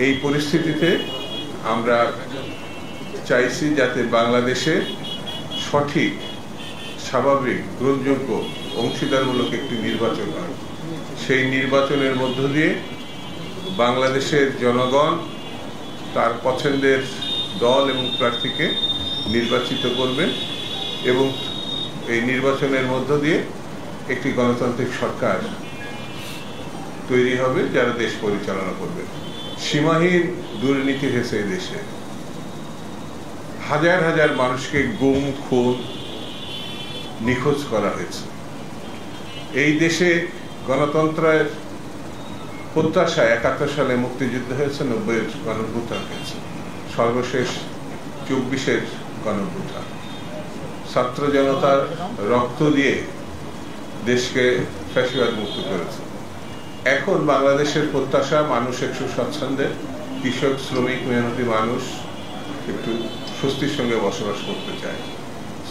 এই পরিস্থিতিতে আমরা চাইছি যাতে বাংলাদেশে সঠিক, স্বাভাবিক, গ্রহণযোগ্য, অংশীদারমূলক একটি নির্বাচন হয়। সেই নির্বাচনের মধ্য দিয়ে বাংলাদেশের জনগণ তার পছন্দের দল এবং প্রার্থীকে নির্বাচিত করবেন এবং এই নির্বাচনের মধ্য দিয়ে একটি গণতান্ত্রিক সরকার তৈরি হবে যারা দেশ পরিচালনা করবে। সীমাহীন দুর্নীতি হয়েছে এই দেশে, হাজার হাজার মানুষকে গুম, খুন, নিখোঁজ করা হয়েছে। এই দেশে গণতন্ত্রের প্রত্যাশা ৭১ সালে মুক্তিযুদ্ধ হয়েছে, ৯০-এর গণঅভ্যুত্থান হয়েছে, সর্বশেষ ২৪-এর গণঅভ্যুত্থান। ছাত্র জনতার রক্ত দিয়ে দেশকে ফ্যাসিবাদ মুক্ত করেছে। এখন বাংলাদেশের প্রত্যাশা মানুষ একটু স্বচ্ছন্দে, কৃষক, শ্রমিক, মেহনতি মানুষ একটু স্বস্তির সঙ্গে বসবাস করতে চায়।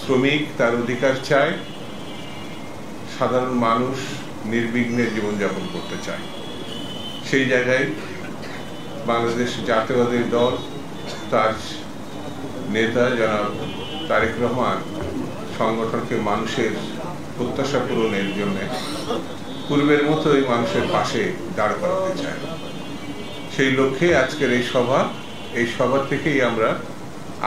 শ্রমিক তার অধিকার চায়, সাধারণ মানুষ নির্বিঘ্নে জীবনযাপন করতে চায়। সেই জায়গায় বাংলাদেশ জাতীয়তাবাদী দল, তার নেতা জনাব তারেক রহমান সংগঠনকে মানুষের প্রত্যাশা পূরণের জন্য পূর্বের মতোই মানুষের পাশে দাঁড় করাতে চায়। সেই লক্ষ্যে আজকের এই সভা থেকেই আমরা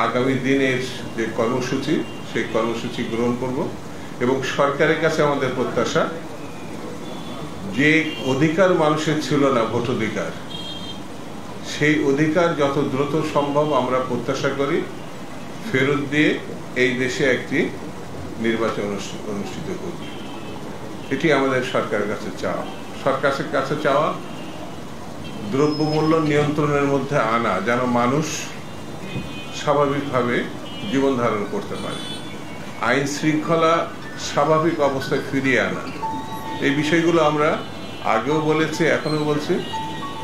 আগামী দিনের যে কর্মসূচি, সেই কর্মসূচি গ্রহণ করব এবং সরকারের কাছে আমাদের প্রত্যাশা, যে অধিকার মানুষের ছিল না, ভোটাধিকার, সেই অধিকার যত দ্রুত সম্ভব আমরা প্রত্যাশা করি ফেরত দিয়ে এই দেশে একটি নির্বাচন অনুষ্ঠিত করব। এটি আমাদের সরকারের কাছে চাওয়া। সরকারের কাছে চাওয়া দ্রব্যমূল্য নিয়ন্ত্রণের মধ্যে আনা, যেন মানুষ স্বাভাবিকভাবে জীবন ধারণ করতে পারে, আইন শৃঙ্খলা স্বাভাবিক অবস্থায় ফিরিয়ে আনা। এই বিষয়গুলো আমরা আগেও বলেছি, এখনো বলছি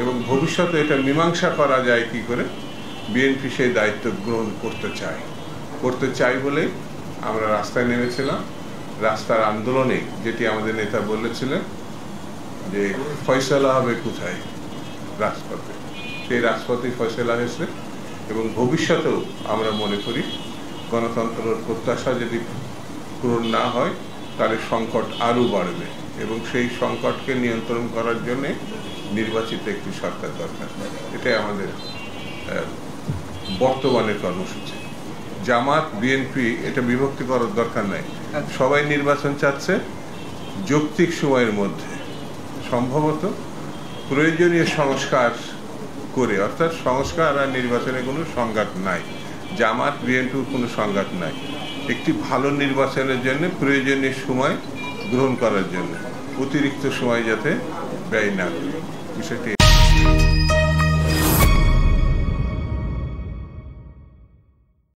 এবং ভবিষ্যতে এটা মীমাংসা করা যায় কি করে, বিএনপি সেই দায়িত্ব গ্রহণ করতে চাই বলে আমরা রাস্তায় নেমেছিলাম। রাস্তার আন্দোলনে যেটি আমাদের নেতা বলেছিলেন যে ফয়সালা হবে কোথায়, রাজপথে, সেই রাজপথেই ফয়সালা হয়েছে এবং ভবিষ্যতেও আমরা মনে করি গণতন্ত্রের প্রত্যাশা যদি পূরণ না হয় তাহলে সংকট আরও বাড়বে এবং সেই সংকটকে নিয়ন্ত্রণ করার জন্য নির্বাচিত একটি সরকার দরকার। এটাই আমাদের বর্তমানের কর্মসূচি। জামাত, বিএনপি এটা বিভক্তি করার দরকার নাই, সবাই নির্বাচন চাচ্ছে যৌক্তিক সময়ের মধ্যে, সম্ভবত প্রয়োজনীয় সংস্কার করে, অর্থাৎ সংস্কার আর নির্বাচনে কোনো সংঘাত নাই, জামাত বিএনপির কোনো সংঘাত নাই, একটি ভালো নির্বাচনের জন্য প্রয়োজনীয় সময় গ্রহণ করার জন্য অতিরিক্ত সময় যাতে ব্যয় না করে বিষয়টি